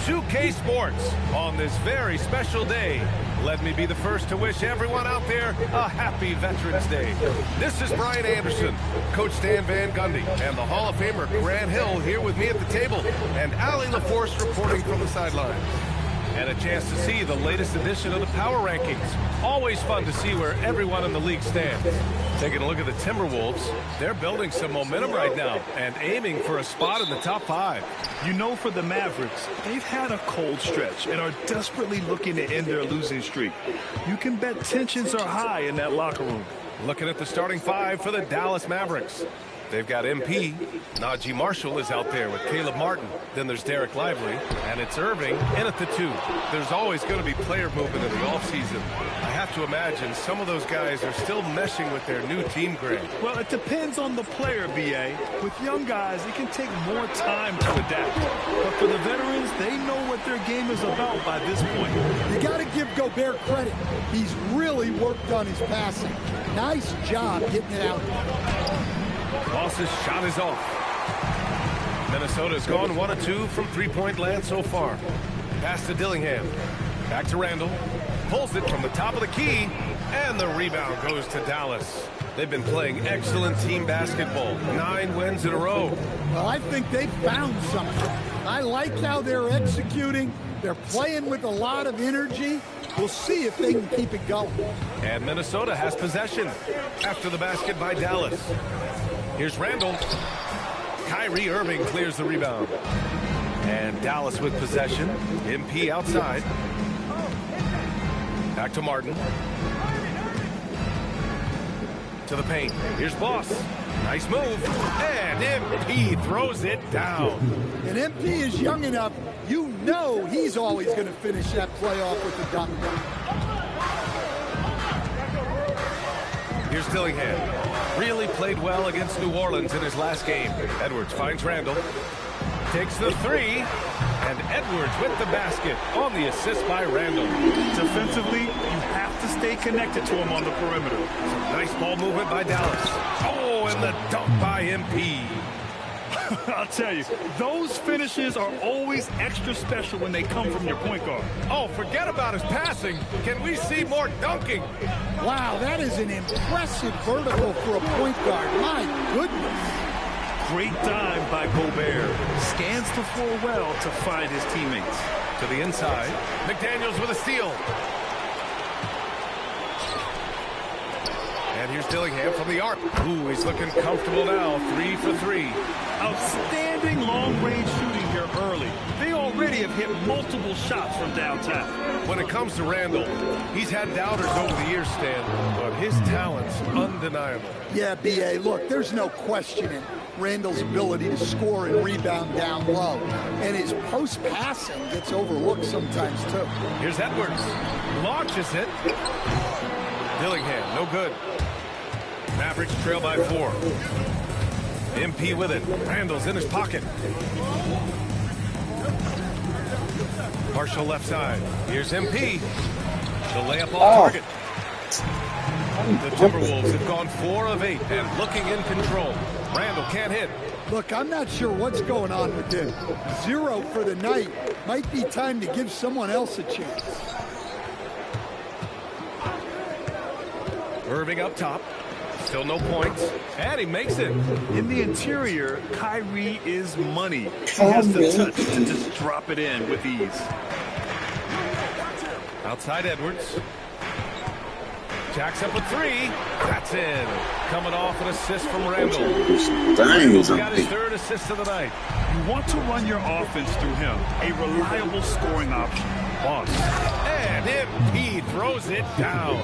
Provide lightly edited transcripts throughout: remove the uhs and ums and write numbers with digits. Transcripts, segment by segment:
2K Sports. On this very special day, let me be the first to wish everyone out there a happy Veterans Day. This is Brian Anderson, Coach Stan Van Gundy, and the Hall of Famer Grant Hill here with me at the table, and Allie LaForce reporting from the sidelines. And a chance to see the latest edition of the Power Rankings. Always fun to see where everyone in the league stands. Taking a look at the Timberwolves, they're building some momentum right now and aiming for a spot in the top 5. You know, for the Mavericks, they've had a cold stretch and are desperately looking to end their losing streak. You can bet tensions are high in that locker room. Looking at the starting 5 for the Dallas Mavericks. They've got MP. Najee Marshall is out there with Caleb Martin. Then there's Derek Lively. And it's Irving in at the 2. There's always going to be player movement in the offseason. I have to imagine some of those guys are still meshing with their new team, Grant. Well, it depends on the player, B.A. With young guys, it can take more time to adapt. But for the veterans, they know what their game is about by this point. You got to give Gobert credit. He's really worked on his passing. Nice job getting it out. Boss's shot is off. Minnesota's gone 1 of 2 from three-point land so far. Pass to Dillingham. Back to Randall. Pulls it from the top of the key. And the rebound goes to Dallas. They've been playing excellent team basketball. 9 wins in a row. Well, I think they found something. I like how they're executing. They're playing with a lot of energy. We'll see if they can keep it going. And Minnesota has possession after the basket by Dallas. Here's Randall. Kyrie Irving clears the rebound. And Dallas with possession. MP outside. Back to Martin. To the paint. Here's Boss. Nice move. And MP throws it down. And MP is young enough. You know he's always going to finish that playoff with the dunk. Here's Dillingham. Really played well against New Orleans in his last game. Edwards finds Randall. Takes the 3. And Edwards with the basket on the assist by Randall. Defensively, you have to stay connected to him on the perimeter. Some nice ball movement by Dallas. Oh, and the dunk by MP. I'll tell you, those finishes are always extra special when they come from your point guard. Oh, forget about his passing. Can we see more dunking? Wow, that is an impressive vertical for a point guard. My goodness. Great dive by Gobert. Scans the floor well to find his teammates. To the inside. McDaniels with a steal. And here's Dillingham from the arc. Ooh, he's looking comfortable now. 3 for 3. Outstanding long-range shooting here early. They already have hit multiple shots from downtown. When it comes to Randall, he's had doubters over the years, Stan, but his talent's undeniable. Yeah, B.A., look, there's no questioning Randall's ability to score and rebound down low. And his post-passing gets overlooked sometimes, too. Here's Edwards. Launches it. Dillingham, no good. Mavericks trail by 4. MP with it. Randall's in his pocket. Marshall left side. Here's MP. The layup off target. The Timberwolves have gone 4 of 8 and looking in control. Randall can't hit. Look, I'm not sure what's going on with him. 0 for the night. Might be time to give someone else a chance. Irving up top. Still no points. And he makes it. In the interior, Kyrie is money. He has the touch to just drop it in with ease. Outside Edwards. Jacks up a 3. That's in. Coming off an assist from Randall. Randall's got his 3rd assist of the night. You want to run your offense through him. A reliable scoring option. Boss. And MP throws it down.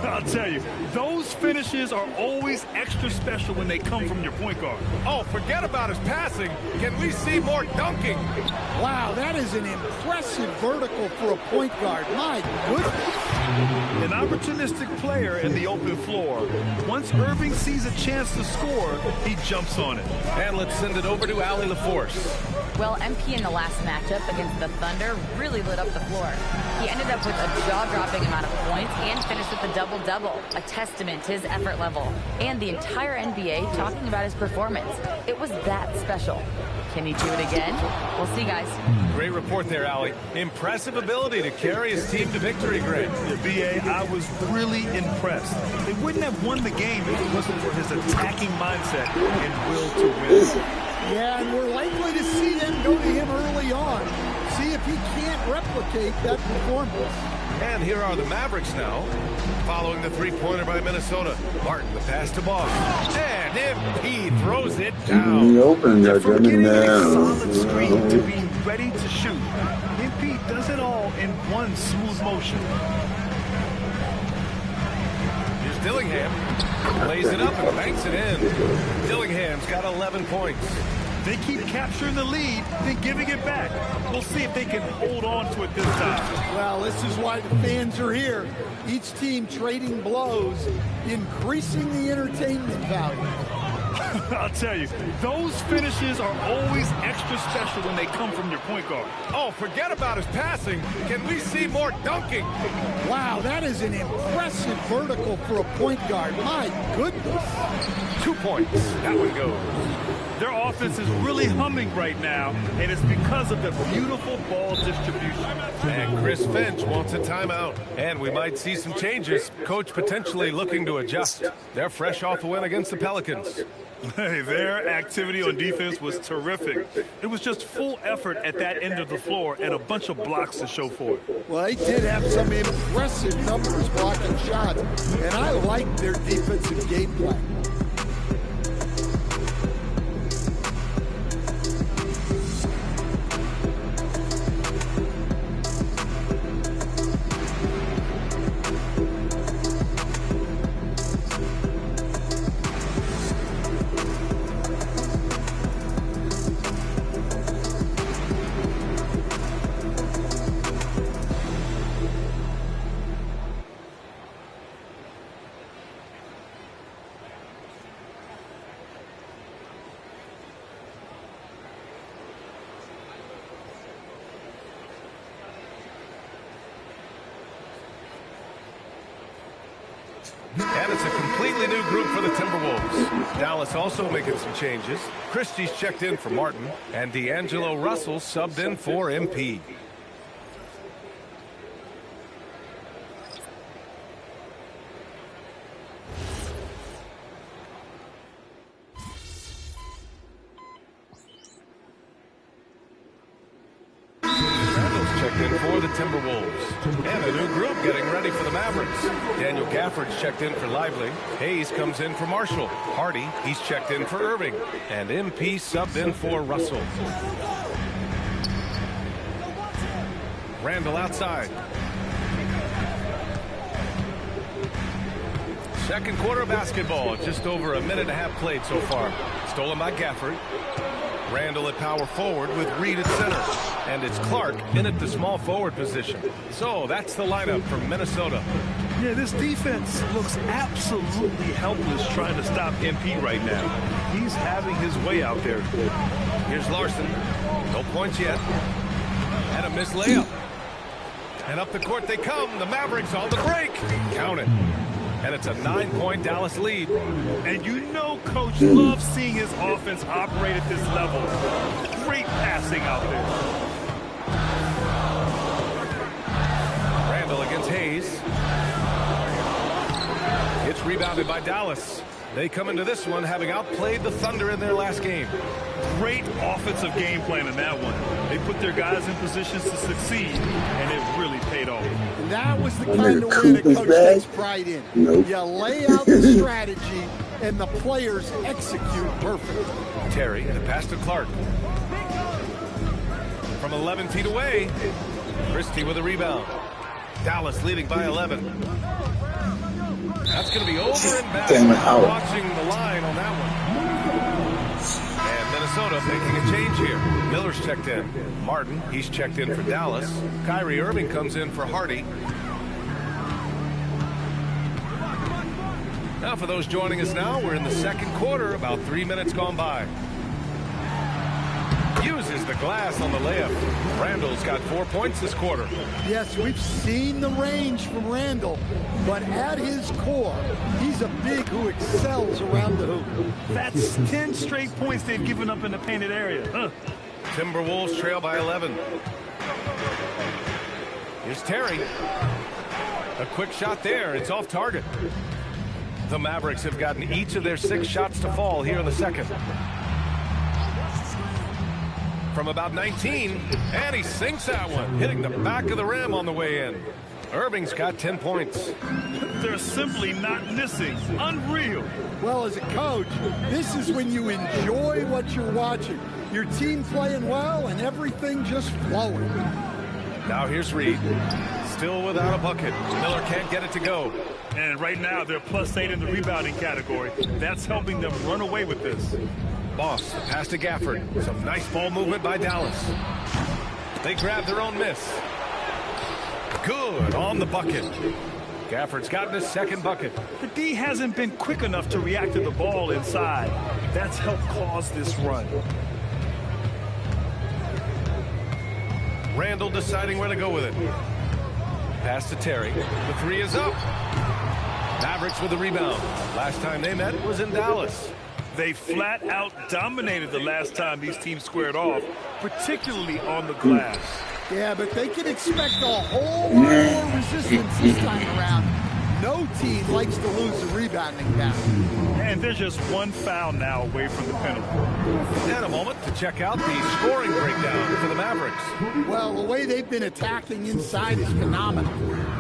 I'll tell you, those finishes are always extra special when they come from your point guard. Oh, forget about his passing. Can we see more dunking? Wow, that is an impressive vertical for a point guard. My goodness. An opportunistic player in the open floor. Once Irving sees a chance to score, he jumps on it. And let's send it over to Allie LaForce. Well, MP in the last matchup against the Thunder really lit up the floor. He ended up with a jaw-dropping amount of points and finished with a double-double, a testament to his effort level. And the entire NBA talking about his performance. It was that special. Can he do it again? We'll see, guys. Great report there, Allie. Impressive ability to carry his team to victory, Greg. B.A., I was really impressed. They wouldn't have won the game if it wasn't for his attacking mindset and will to win. Yeah, and we're likely to see them go to him early on. See if he can't replicate that performance. And here are the Mavericks now, following the three-pointer by Minnesota. Martin, the pass to Boggs. And MP throws it down. From getting a solid screen to being ready to shoot, MP does it all in one smooth motion. Here's Dillingham. Lays it up and banks it in. Dillingham's got 11 points. They keep capturing the lead, then giving it back. We'll see if they can hold on to it this time. Well, this is why the fans are here. Each team trading blows, increasing the entertainment value. I'll tell you, those finishes are always extra special when they come from your point guard. Oh, forget about his passing. Can we see more dunking? Wow, that is an impressive vertical for a point guard. My goodness. 2 points. That one goes. Their offense is really humming right now, and it's because of the beautiful ball distribution. And Chris Finch wants a timeout. And we might see some changes. Coach potentially looking to adjust. They're fresh off a win against the Pelicans. Hey, their activity on defense was terrific. It was just full effort at that end of the floor and a bunch of blocks to show for it. Well, they did have some impressive numbers blocking shots, and I like their defensive game plan. And it's a completely new group for the Timberwolves. Dallas also making some changes. Christie's checked in for Martin, and D'Angelo Russell subbed in for MP. Checked in for the Timberwolves. And a new group getting ready for the Mavericks. Daniel Gafford's checked in for Lively. Hayes comes in for Marshall. Hardy, he's checked in for Irving. And MP subbed in for Russell. Randall outside. Second quarter basketball. Just over a minute and a half played so far. Stolen by Gafford. Randall at power forward with Reed at center. And it's Clark in at the small forward position. So that's the lineup from Minnesota. Yeah, this defense looks absolutely helpless trying to stop MP right now. He's having his way out there. Here's Larson. No points yet. And a missed layup. And up the court they come. The Mavericks on the break. Count it. And it's a 9-point Dallas lead. And you know Coach loves seeing his offense operate at this level. Great passing out there. Randall against Hayes. It's rebounded by Dallas. They come into this one having outplayed the Thunder in their last game. Great offensive game plan in that one. They put their guys in positions to succeed, and it really paid off. And that was the kind of win a coach takes pride in. Nope. You lay out the strategy, and the players execute perfectly. Terry, the pass to Clark. From 11 feet away, Christie with a rebound. Dallas leading by 11. That's going to be over and back. Watching the line on that one. And Minnesota making a change here. Miller's checked in. Martin, he's checked in for Dallas. Kyrie Irving comes in for Hardy. Now for those joining us now, we're in the second quarter, about 3 minutes gone by. Uses the glass on the layup. Randall's got 4 points this quarter. Yes, we've seen the range from Randall, but at his core, he's a big who excels around the hoop. That's 10 straight points they've given up in the painted area. Timberwolves trail by 11. Here's Terry. A quick shot there. It's off target. The Mavericks have gotten each of their 6 shots to fall here in the second. From about 19, and he sinks that one, hitting the back of the rim on the way in. Irving's got 10 points. They're simply not missing. Unreal. Well, as a coach, this is when you enjoy what you're watching. Your team playing well and everything just flowing. Now here's Reed. Still without a bucket. Miller can't get it to go. And right now, they're +8 in the rebounding category. That's helping them run away with this. Boss, pass to Gafford. Some nice ball movement by Dallas. They grab their own miss. Good on the bucket. Gafford's gotten his second bucket. The D hasn't been quick enough to react to the ball inside. That's helped cause this run. Randall deciding where to go with it. Pass to Terry. The 3 is up. Mavericks with the rebound. Last time they met was in Dallas. They flat out dominated the last time these teams squared off, particularly on the glass. Yeah, but they can expect a whole lot more resistance this time around. No team likes to lose a rebounding battle. And they're just one foul now away from the penalty. And a moment to check out the scoring breakdown for the Mavericks. Well, the way they've been attacking inside is phenomenal.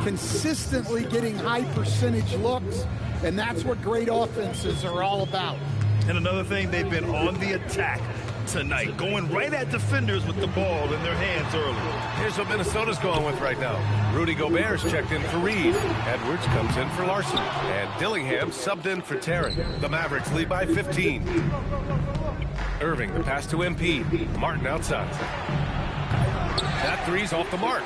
Consistently getting high percentage looks, and that's what great offenses are all about. And another thing, they've been on the attack tonight, going right at defenders with the ball in their hands early. Here's what Minnesota's going with right now. Rudy Gobert's checked in for Reed. Edwards comes in for Larson. And Dillingham subbed in for Terry. The Mavericks lead by 15. Irving, the pass to MP. Martin outside. That 3's off the mark.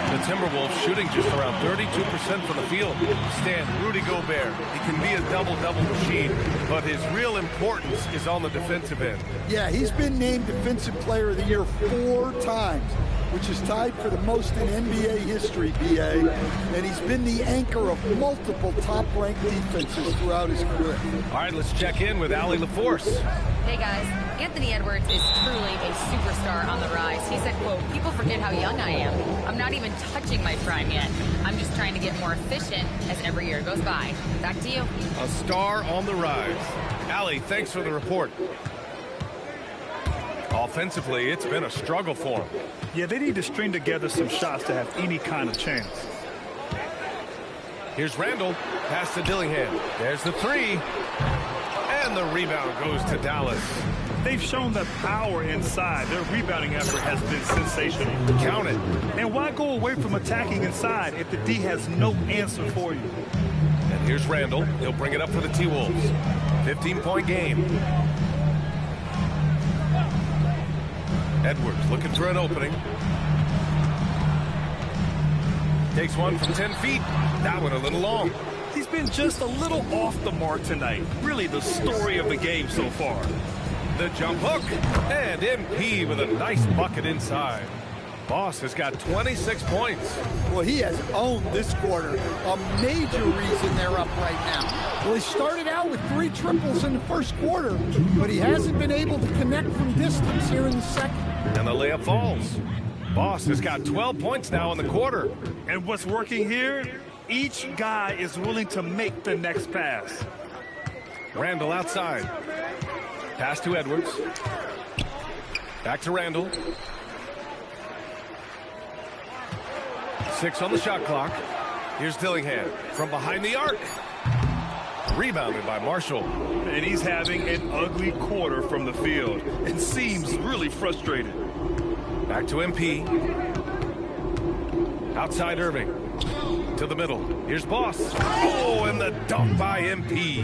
The Timberwolves shooting just around 32% from the field. Stan, Rudy Gobert, he can be a double-double machine, but his real importance is on the defensive end. Yeah, he's been named Defensive Player of the Year 4 times, which is tied for the most in NBA history, BA. And he's been the anchor of multiple top-ranked defenses throughout his career. All right, let's check in with Allie LaForce. Hey guys, Anthony Edwards is truly a superstar on the rise. He said, quote, "People forget how young I am. I'm not even touching my prime yet. I'm just trying to get more efficient as every year goes by." Back to you. A star on the rise. Allie, thanks for the report. Offensively, it's been a struggle for him. Yeah, they need to string together some shots to have any kind of chance. Here's Randall. Pass to Dillingham. There's the 3. And the rebound goes to Dallas. They've shown the power inside. Their rebounding effort has been sensational. Count it. And why go away from attacking inside if the D has no answer for you? And here's Randall. He'll bring it up for the T-Wolves. 15-point game. Edwards looking for an opening. Takes one from 10 feet. That one a little long. He's been just a little off the mark tonight. Really the story of the game so far. The jump hook. And MP with a nice bucket inside. Boss has got 26 points. Well, he has owned this quarter. A major reason they're up right now. Well, he started out with 3 triples in the first quarter, but he hasn't been able to connect from distance here in the second. And the layup falls. Boss has got 12 points now in the quarter. And what's working here? Each guy is willing to make the next pass. Randall outside. Pass to Edwards. Back to Randall. 6 on the shot clock. Here's Dillingham from behind the arc. Rebounded by Marshall. And he's having an ugly quarter from the field and seems really frustrated. Back to MP. Outside Irving. To the middle. Here's Boss. Oh, and the dunk by MP.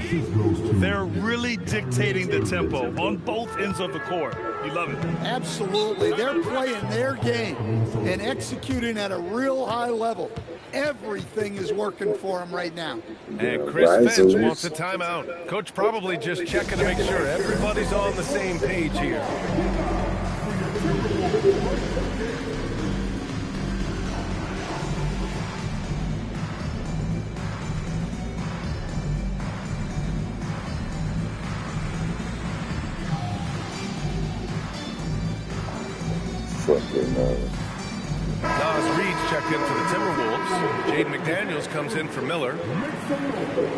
They're really dictating the tempo on both ends of the court. You love it. Absolutely. They're playing their game and executing at a real high level. Everything is working for him right now. And Chris Finch wants a timeout. Coach probably just checking to make sure everybody's on the same page here. Nas Reed's checked in for the Timberwolves. Jaden McDaniels comes in for Miller.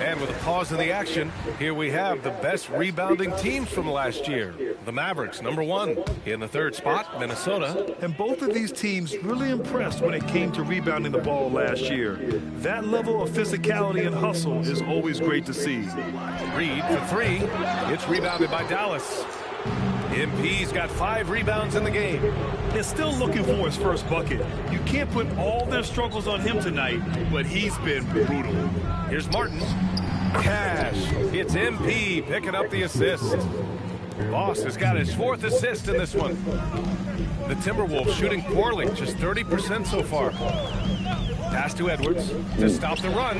And with a pause in the action, here we have the best rebounding teams from last year. The Mavericks, #1. In the third spot, Minnesota. And both of these teams really impressed when it came to rebounding the ball last year. That level of physicality and hustle is always great to see. Reed for 3. It's rebounded by Dallas. MP's got 5 rebounds in the game. They're still looking for his first bucket. You can't put all their struggles on him tonight, but he's been brutal. Here's Martin. Cash. It's MP picking up the assist. Boss has got his 4th assist in this one. The Timberwolves shooting poorly, just 30% so far. Pass to Edwards to stop the run.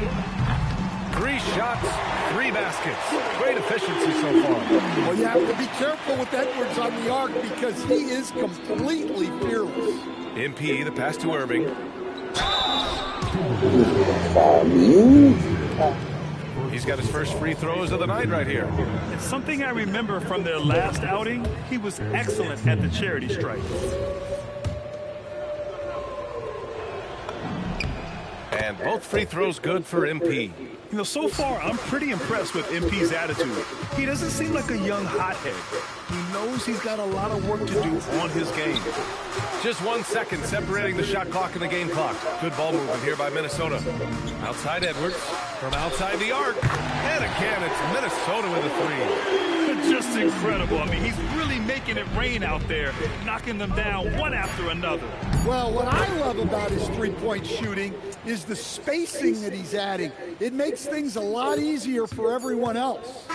3 shots, 3 baskets. Great efficiency so far. Well, you have to be careful with Edwards on the arc because he is completely fearless. MP, the pass to Irving. He's got his first free throws of the night right here. It's something I remember from their last outing. He was excellent at the charity stripe. And both free throws good for MP. You know, so far, I'm pretty impressed with MP's attitude. He doesn't seem like a young hothead. He knows he's got a lot of work to do on his game. Just 1 second separating the shot clock and the game clock. Good ball movement here by Minnesota. Outside Edwards, from outside the arc. And again, it's Minnesota with a 3. Just incredible. I mean, he's really making it rain out there, knocking them down one after another. Well, what I love about his three-point shooting is the spacing that he's adding. It makes things a lot easier for everyone else.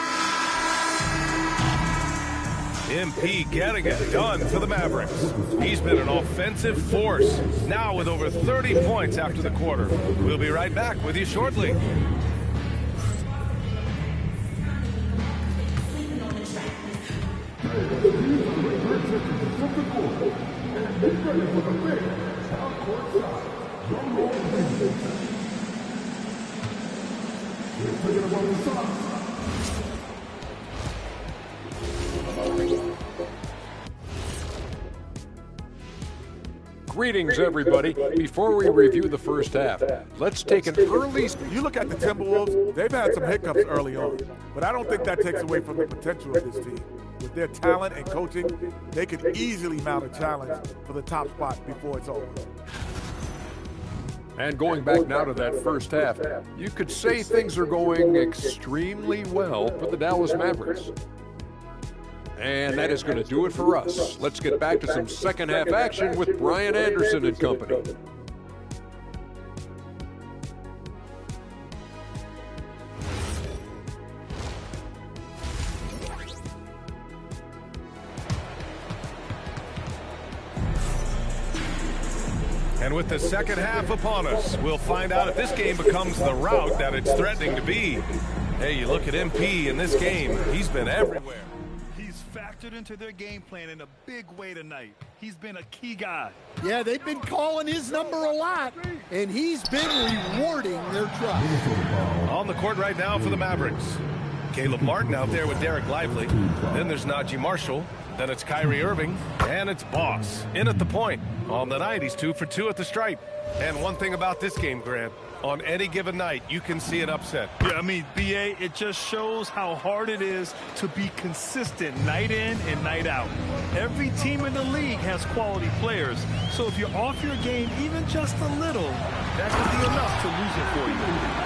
MP getting it done for the Mavericks. He's been an offensive force, now with over 30 points after the quarter. We'll be right back with you shortly. Greetings, everybody. Before we review the first half, let's take an early... You look at the Timberwolves, they've had some hiccups early on, but I don't think that takes away from the potential of this team. With their talent and coaching, they could easily mount a challenge for the top spot before it's over. And going back now to that first half, you could say things are going extremely well for the Dallas Mavericks. And that is going to do it for us. Let's get back to some second half action with Brian Anderson and company. And with the second half upon us, we'll find out if this game becomes the rout that it's threatening to be. Hey, you look at MP in this game, he's been everywhere. Factored into their game plan in a big way tonight. He's been a key guy. Yeah, they've been calling his number a lot, and he's been rewarding their trust. On the court right now for the Mavericks. Caleb Martin out there with Derek Lively. Then there's Najee Marshall. Then it's Kyrie Irving. And it's Boss in at the point. On the night, he's 2 for 2 at the stripe. And one thing about this game, Grant, on any given night, you can see an upset. Yeah, I mean, BA, it just shows how hard it is to be consistent night in and night out. Every team in the league has quality players, so if you're off your game even just a little, that could be enough to lose it for you.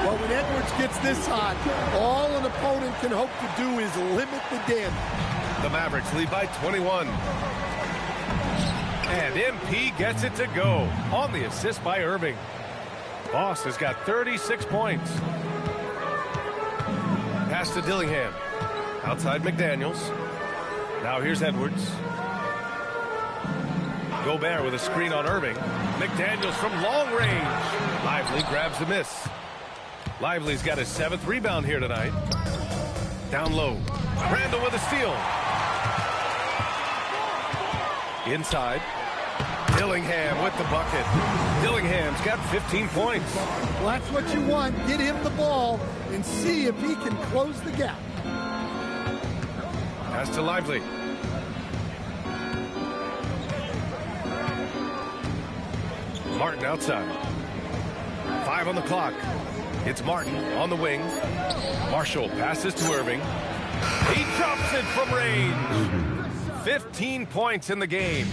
Well, when Edwards gets this hot, all an opponent can hope to do is limit the damage. The Mavericks lead by 21. And MP gets it to go on the assist by Irving. Boss has got 36 points. Pass to Dillingham. Outside McDaniels. Now here's Edwards. Gobert with a screen on Irving. McDaniels from long range. Lively grabs the miss. Lively's got his 7th rebound here tonight. Down low. Randall with a steal. Inside. Dillingham with the bucket. Dillingham's got 15 points. Well, that's what you want. Get him the ball and see if he can close the gap. Pass to Lively. Martin outside. 5 on the clock. It's Martin on the wing. Marshall passes to Irving. He drops it from range. 15 points in the game.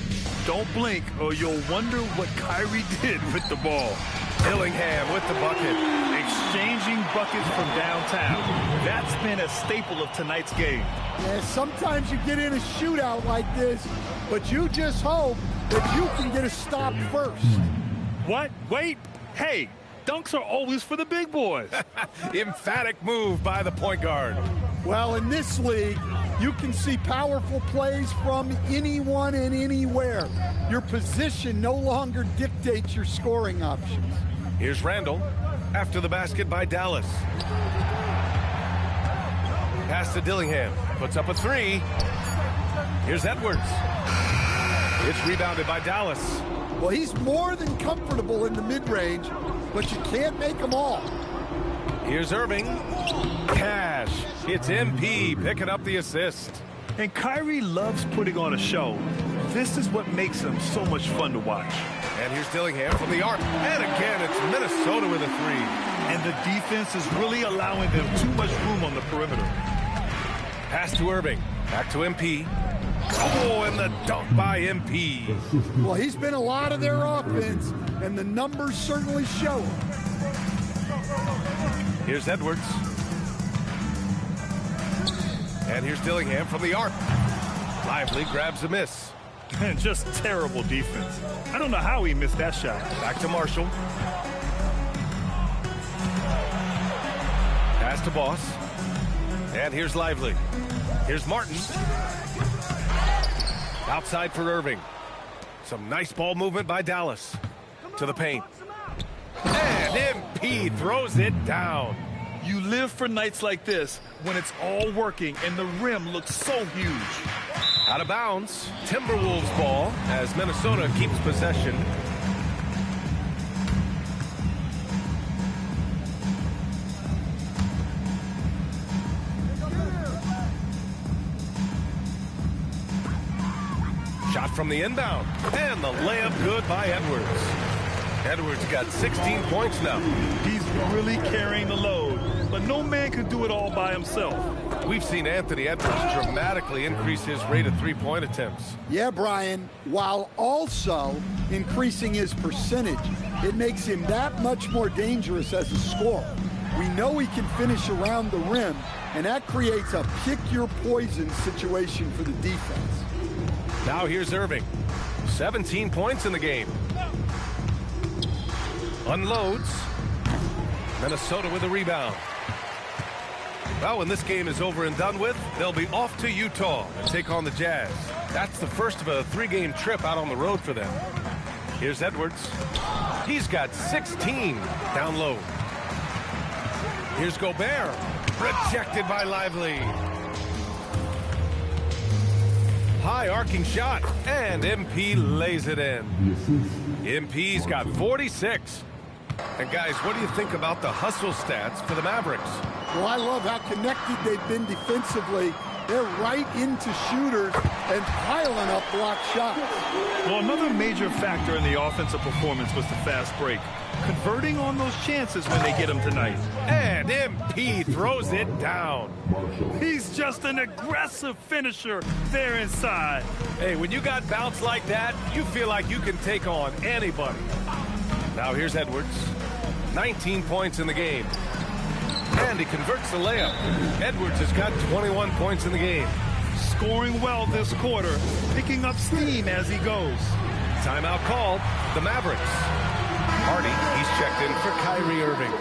Don't blink or you'll wonder what Kyrie did with the ball. Dillingham with the bucket. Exchanging buckets from downtown. That's been a staple of tonight's game. Yeah, sometimes you get in a shootout like this, but you just hope that you can get a stop first. What? Wait. Hey, dunks are always for the big boys. Emphatic move by the point guard. Well, in this league, you can see powerful plays from anyone and anywhere. Your position no longer dictates your scoring options. Here's Randall after the basket by Dallas. Pass to Dillingham. Puts up a 3. Here's Edwards. It's rebounded by Dallas. Well, he's more than comfortable in the mid-range, but you can't make them all. Here's Irving. Cash. It's MP picking up the assist. And Kyrie loves putting on a show. This is what makes him so much fun to watch. And here's Dillingham from the arc. And again, it's Minnesota with a 3. And the defense is really allowing them too much room on the perimeter. Pass to Irving. Back to MP. Oh, and the dunk by MP. Well, he's been a lot of their offense, and the numbers certainly show it. Here's Edwards. And here's Dillingham from the arc. Lively grabs a miss. And just terrible defense. I don't know how he missed that shot. Back to Marshall. Pass to Boss. And here's Lively. Here's Martin. Outside for Irving. Some nice ball movement by Dallas. To the paint. And MP throws it down. You live for nights like this when it's all working and the rim looks so huge. Out of bounds. Timberwolves ball as Minnesota keeps possession. Shot from the inbound. And the layup good by Edwards. Edwards got 16 points now. He's really carrying the load, but no man can do it all by himself. We've seen Anthony Edwards dramatically increase his rate of three-point attempts. Yeah, Brian, while also increasing his percentage, it makes him that much more dangerous as a scorer. We know he can finish around the rim, and that creates a pick-your-poison situation for the defense. Now here's Irving. 17 points in the game. Unloads. Minnesota with a rebound. Well, when this game is over and done with, they'll be off to Utah and take on the Jazz. That's the first of a 3-game trip out on the road for them. Here's Edwards. He's got 16 down low. Here's Gobert. Rejected by Lively. High arcing shot, and MP lays it in. MP's got 46. And guys, what do you think about the hustle stats for the Mavericks? Well, I love how connected they've been defensively. They're right into shooters and piling up block shots. Well, another major factor in the offensive performance was the fast break. Converting on those chances when they get them tonight. And MP throws it down. He's just an aggressive finisher there inside. Hey, when you got bounce like that, you feel like you can take on anybody. Now here's Edwards. 19 points in the game. And he converts the layup. Edwards has got 21 points in the game. Scoring well this quarter, picking up steam as he goes. Timeout called. The Mavericks. Hardy, he's checked in for Kyrie Irving.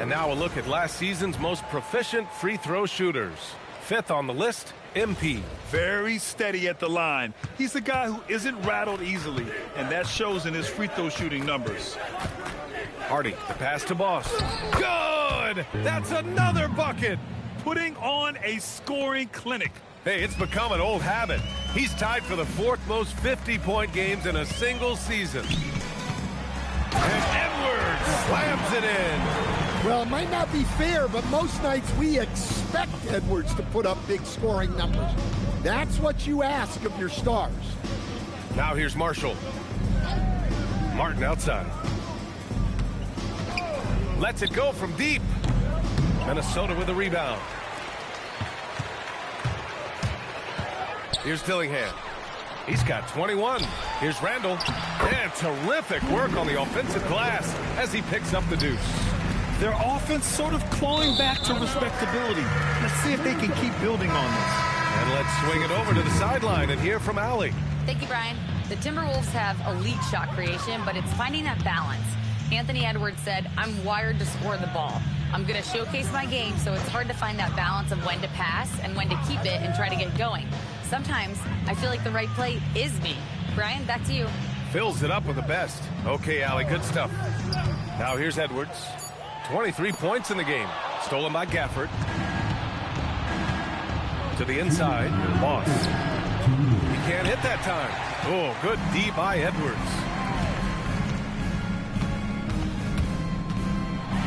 And now a look at last season's most proficient free throw shooters. Fifth on the list, MP. Very steady at the line. He's a guy who isn't rattled easily, and that shows in his free throw shooting numbers. Hardy, the pass to Boss. Good! That's another bucket! Putting on a scoring clinic. Hey, it's become an old habit. He's tied for the fourth most 50-point games in a single season. And Edwards slams it in. Well, it might not be fair, but most nights we expect Edwards to put up big scoring numbers. That's what you ask of your stars. Now here's Marshall. Martin outside. Lets it go from deep. Minnesota with a rebound. Here's Dillingham. He's got 21. Here's Randall. And terrific work on the offensive glass as he picks up the deuce. Their offense sort of clawing back to respectability. Let's see if they can keep building on this. And let's swing it over to the sideline and hear from Allie. Thank you, Brian. The Timberwolves have elite shot creation, but it's finding that balance. Anthony Edwards said, I'm wired to score the ball. I'm going to showcase my game, so it's hard to find that balance of when to pass and when to keep it and try to get going. Sometimes I feel like the right play is me. Brian, back to you. Fills it up with the best. Okay, Allie, good stuff. Now here's Edwards. 23 points in the game. Stolen by Gafford. To the inside. Moss. He can't hit that time. Oh, good D by Edwards.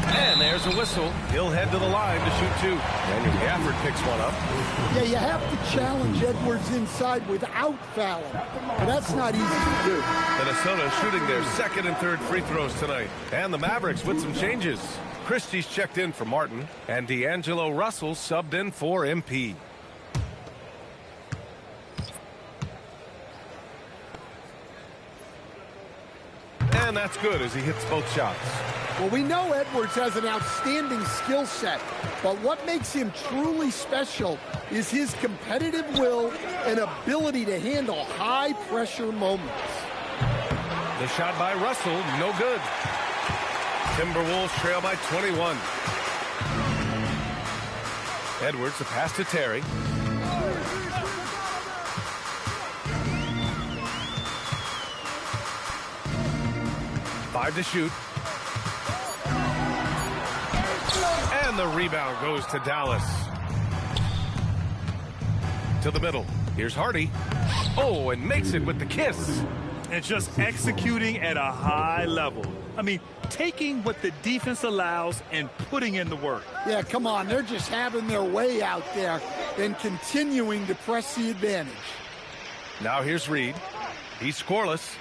And there's a whistle. He'll head to the line to shoot two. Daniel Gafford picks one up. Yeah, you have to challenge Edwards inside without fouling, but that's not easy to do. Minnesota shooting their second and third free throws tonight. And the Mavericks with some changes. Christie's checked in for Martin, and D'Angelo Russell subbed in for MP. And that's good as he hits both shots. Well, we know Edwards has an outstanding skill set, but what makes him truly special is his competitive will and ability to handle high-pressure moments. The shot by Russell, no good. Timberwolves trail by 21. Edwards, the pass to Terry. Five to shoot. And the rebound goes to Dallas. To the middle. Here's Hardy. Oh, and makes it with the kiss. And just executing at a high level. I mean, taking what the defense allows and putting in the work. Yeah, come on. They're just having their way out there and continuing to press the advantage. Now here's Reed. He's scoreless.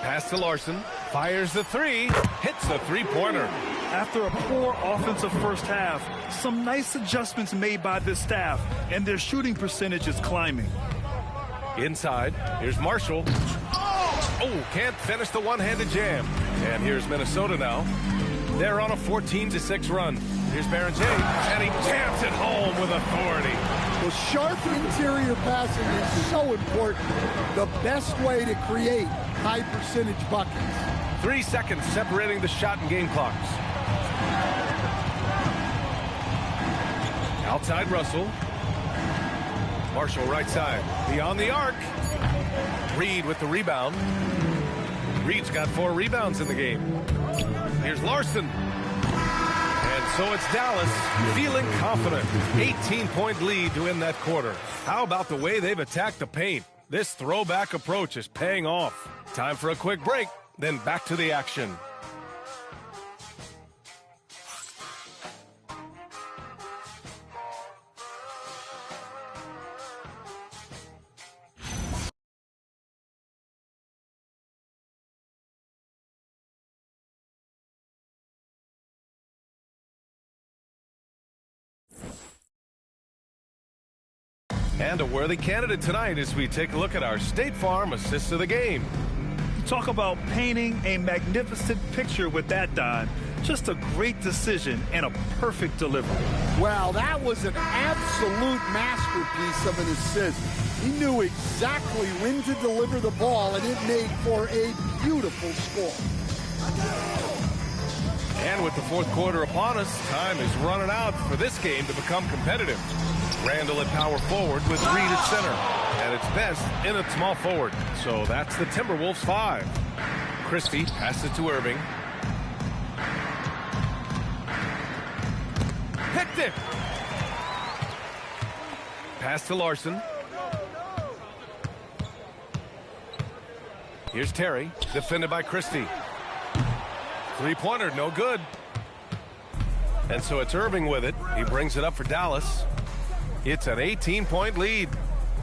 Pass to Larson. Fires the three. Hits the three-pointer. After a poor offensive first half, some nice adjustments made by this staff, and their shooting percentage is climbing. Inside, here's Marshall. Oh, can't finish the one-handed jam. And here's Minnesota now. They're on a 14-6 run. Here's Baron James, and he jams it home with authority. Well, sharp interior passing is so important. The best way to create high-percentage buckets. 3 seconds separating the shot and game clocks. Outside Russell. Marshall right side. Beyond the arc. Reed with the rebound. Reed's got 4 rebounds in the game. Here's Larson. And so it's Dallas feeling confident. 18-point lead to win that quarter. How about the way they've attacked the paint? This throwback approach is paying off. Time for a quick break, then back to the action. And a worthy candidate tonight as we take a look at our State Farm Assist of the Game. Talk about painting a magnificent picture with that, Don. Just a great decision and a perfect delivery. Wow, that was an absolute masterpiece of an assist. He knew exactly when to deliver the ball, and it made for a beautiful score. And with the fourth quarter upon us, time is running out for this game to become competitive. Randall at power forward with Reed at center. And it's best in at small forward. So that's the Timberwolves 5. Christie passes it to Irving. Picked it. Pass to Larson. Here's Terry, defended by Christie. Three-pointer, no good. And so it's Irving with it. He brings it up for Dallas. It's an 18-point lead.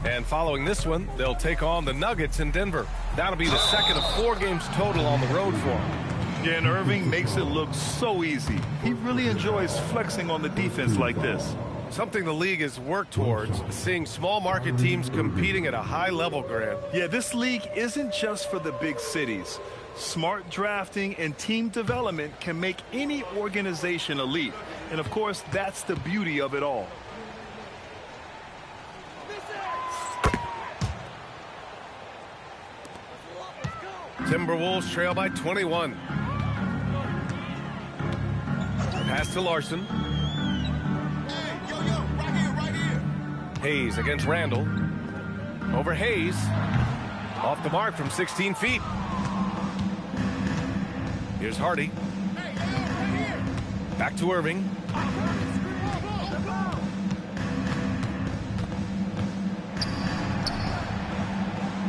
And following this one, they'll take on the Nuggets in Denver. That'll be the second of 4 games total on the road for him. Yeah, and Irving makes it look so easy. He really enjoys flexing on the defense like this. Something the league has worked towards, seeing small market teams competing at a high level, Grant. Yeah, this league isn't just for the big cities. Smart drafting and team development can make any organization elite. And of course, that's the beauty of it all. Timberwolves trail by 21. Pass to Larson. Hayes against Randall. Over Hayes. Off the mark from 16 feet. Here's Hardy. Back to Irving.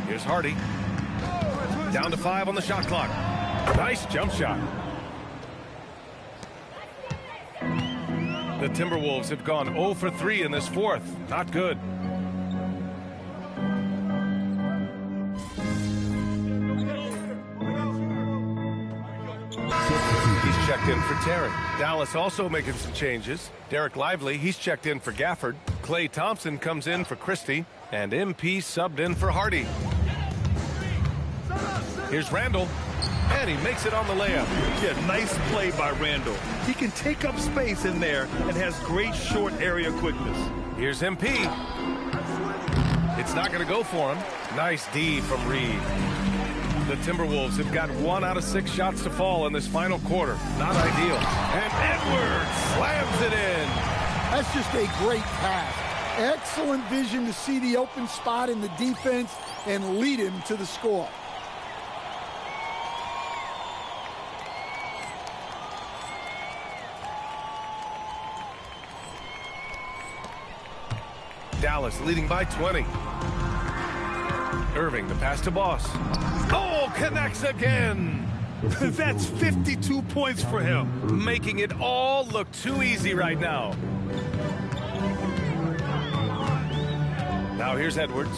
Here's Hardy. Down to 5 on the shot clock. Nice jump shot. The Timberwolves have gone 0 for 3 in this fourth. Not good. He's checked in for Terry. Dallas also making some changes. Derek Lively, he's checked in for Gafford. Klay Thompson comes in for Christie. And MP subbed in for Hardy. Here's Randall. And he makes it on the layup. Yeah, nice play by Randall. He can take up space in there and has great short area quickness. Here's MP. It's not going to go for him. Nice D from Reed. The Timberwolves have got 1 out of 6 shots to fall in this final quarter. Not ideal. And Edwards slams it in. That's just a great pass. Excellent vision to see the open spot in the defense and lead him to the score. Dallas leading by 20. Irving, the pass to Boss. Oh, connects again. That's 52 points for him. Making it all look too easy right now. Now here's Edwards.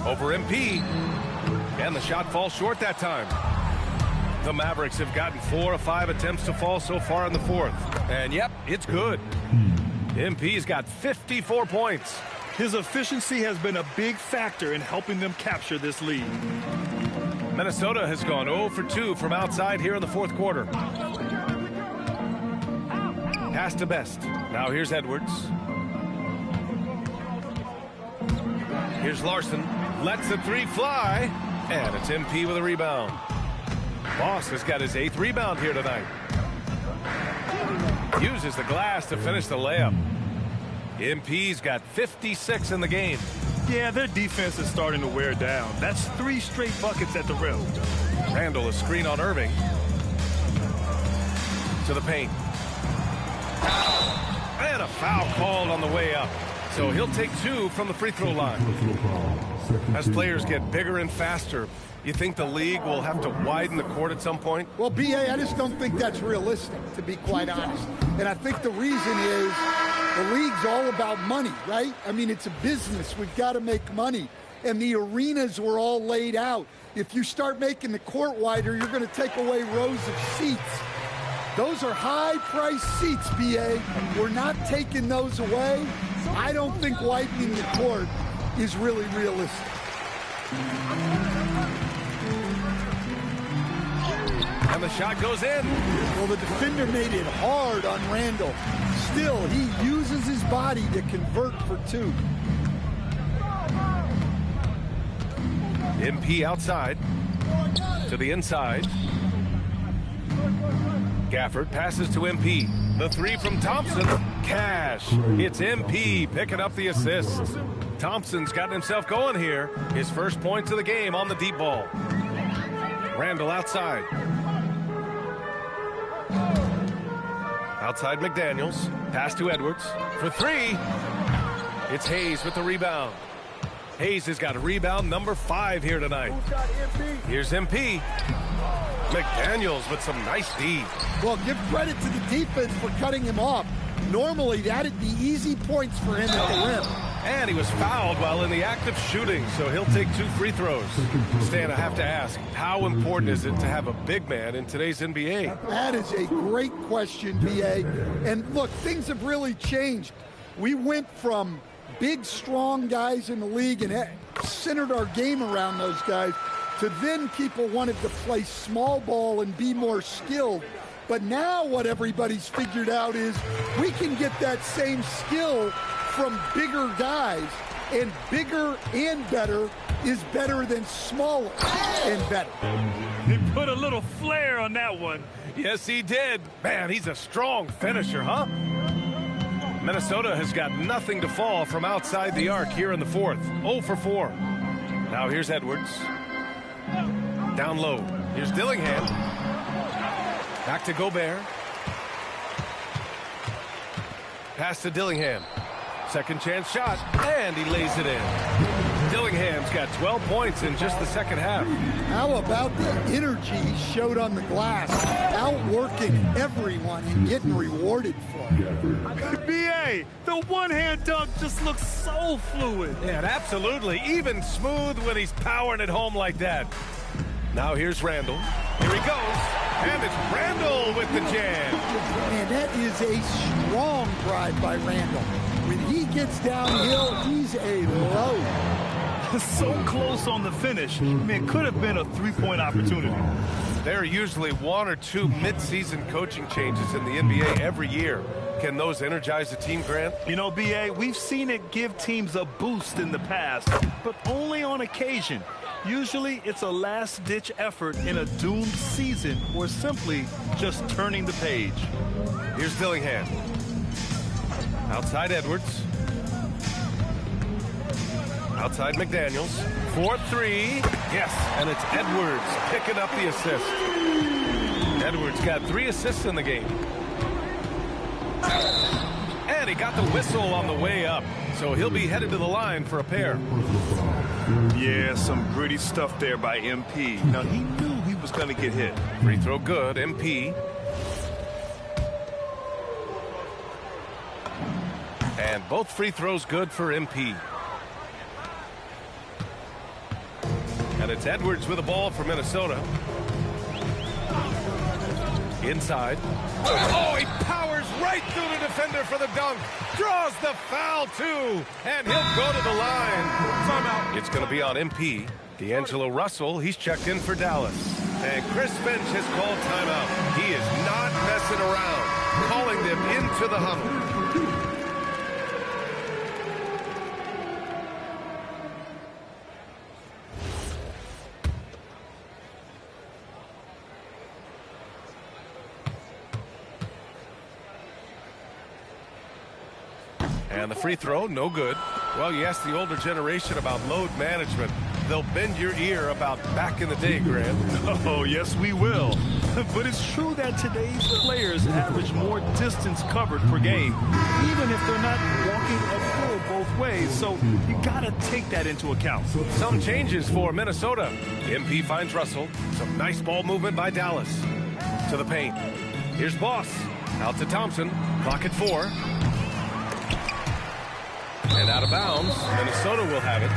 Over MP. And the shot falls short that time. The Mavericks have gotten 4 of 5 attempts to fall so far in the fourth. And yep, it's good. MP's got 54 points. His efficiency has been a big factor in helping them capture this lead. Minnesota has gone 0 for 2 from outside here in the fourth quarter. Pass to Best. Now here's Edwards. Here's Larson. Lets the 3 fly. And it's MP with a rebound. Boss has got his 8th rebound here tonight. Uses the glass to finish the layup. MP's got 56 in the game. Yeah, their defense is starting to wear down. That's 3 straight buckets at the rim. Randall a screen on Irving. To the paint. And a foul called on the way up. So he'll take 2 from the free throw line. As players get bigger and faster, you think the league will have to widen the court at some point? Well, B.A., I just don't think that's realistic, to be quite honest. And I think the reason is the league's all about money, right? I mean, it's a business. We've got to make money. And the arenas were all laid out. If you start making the court wider, you're going to take away rows of seats. Those are high-priced seats, B.A. We're not taking those away. I don't think widening the court is really realistic. And the shot goes in. Well, the defender made it hard on Randall. Still, he uses his body to convert for 2. MP outside. To the inside. Gafford passes to MP. The three from Thompson. Cash. It's MP picking up the assist. Thompson's gotten himself going here. His first points of the game on the deep ball. Randall outside. Outside McDaniels. Pass to Edwards. For three. It's Hayes with the rebound. Hayes has got a rebound number 5 here tonight. Here's MP. McDaniels with some nice D. Well, give credit to the defense for cutting him off. Normally, that'd be easy points for him at the rim. And he was fouled while in the act of shooting, so he'll take 2 free throws. Stan, I have to ask, how important is it to have a big man in today's NBA? That is a great question, B.A. And look, things have really changed. We went from big, strong guys in the league and centered our game around those guys to then people wanted to play small ball and be more skilled. But now what everybody's figured out is we can get that same skill from bigger guys, and bigger and better is better than smaller and better. He put a little flair on that one. Yes, he did. Man, he's a strong finisher, huh? Minnesota has got nothing to fall from outside the arc here in the fourth. 0 for 4. Now here's Edwards. Down low. Here's Dillingham. Back to Gobert. Pass to Dillingham. Second chance shot, and he lays it in. Dillingham's got 12 points in just the second half. How about the energy he showed on the glass, outworking everyone and getting rewarded for it? B.A., the one-hand dunk just looks so fluid. Yeah, absolutely. Even smooth when he's powering it home like that. Now here's Randall. Here he goes. And it's Randall with the jam. And that is a strong drive by Randall. When he gets downhill, he's a load. So close on the finish. I mean, it could have been a three-point opportunity. There are usually 1 or 2 mid-season coaching changes in the NBA every year. Can those energize a team, Grant? You know, B.A., we've seen it give teams a boost in the past, but only on occasion. Usually, it's a last-ditch effort in a doomed season or simply just turning the page. Here's Dillingham. Outside Edwards. Outside McDaniels. 4-3. Yes, and it's Edwards picking up the assist. Edwards got 3 assists in the game. And he got the whistle on the way up, so he'll be headed to the line for a pair. Yeah, some gritty stuff there by MP. Now, he knew he was going to get hit. Free throw good, MP. And both free throws good for MP. And it's Edwards with the ball for Minnesota. Inside. Oh, he powers right through the defender for the dunk. Draws the foul, too. And he'll go to the line. Timeout. It's going to be on MP. D'Angelo Russell, he's checked in for Dallas. And Chris Finch has called timeout. He is not messing around. Calling them into the huddle. And the free throw, no good. Well, you ask the older generation about load management. They'll bend your ear about back in the day, Grant. Oh, yes, we will. But it's true that today's players average more distance covered per game, even if they're not walking a full both ways. So you got to take that into account. Some changes for Minnesota. MP finds Russell. Some nice ball movement by Dallas. To the paint. Here's Boss. Out to Thompson. Clock at 4. And out of bounds. Minnesota will have it.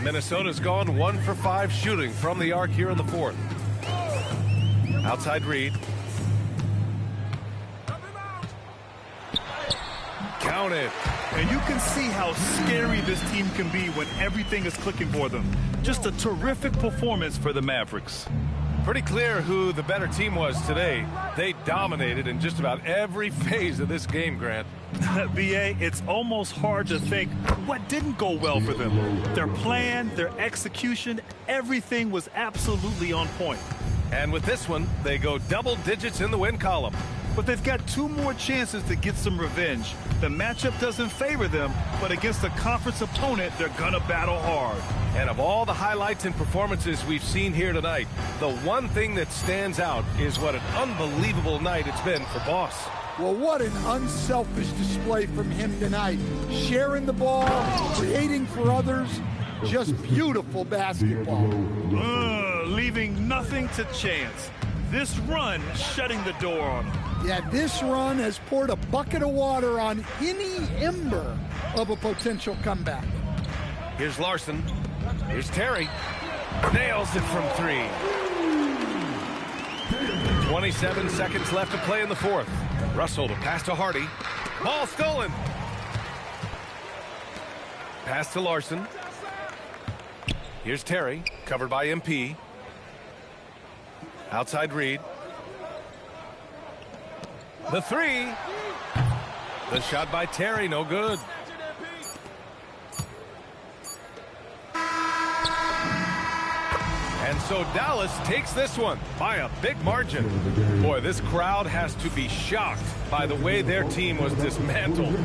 Minnesota's gone 1 for 5 shooting from the arc here in the fourth. Outside Reed. Count it. And you can see how scary this team can be when everything is clicking for them. Just a terrific performance for the Mavericks. Pretty clear who the better team was today. They dominated in just about every phase of this game, Grant. BA, it's almost hard to think what didn't go well for them. Their plan, their execution, everything was absolutely on point. And with this one, they go double digits in the win column. But they've got 2 more chances to get some revenge. The matchup doesn't favor them, but against a conference opponent, they're gonna battle hard. And of all the highlights and performances we've seen here tonight, the one thing that stands out is what an unbelievable night it's been for Boss. Well, what an unselfish display from him tonight. Sharing the ball, creating for others, just beautiful basketball. Leaving nothing to chance. This run shutting the door on him. Yeah, this run has poured a bucket of water on any ember of a potential comeback. Here's Larson. Here's Terry. Nails it from 3. 27 seconds left to play in the 4th. Russell to pass to Hardy. Ball stolen. Pass to Larson. Here's Terry, covered by MP. Outside Reed. The 3. The shot by Terry, no good. And so Dallas takes this one by a big margin. Boy, this crowd has to be shocked by the way their team was dismantled.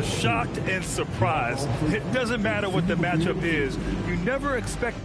Shocked and surprised. It doesn't matter what the matchup is. You never expect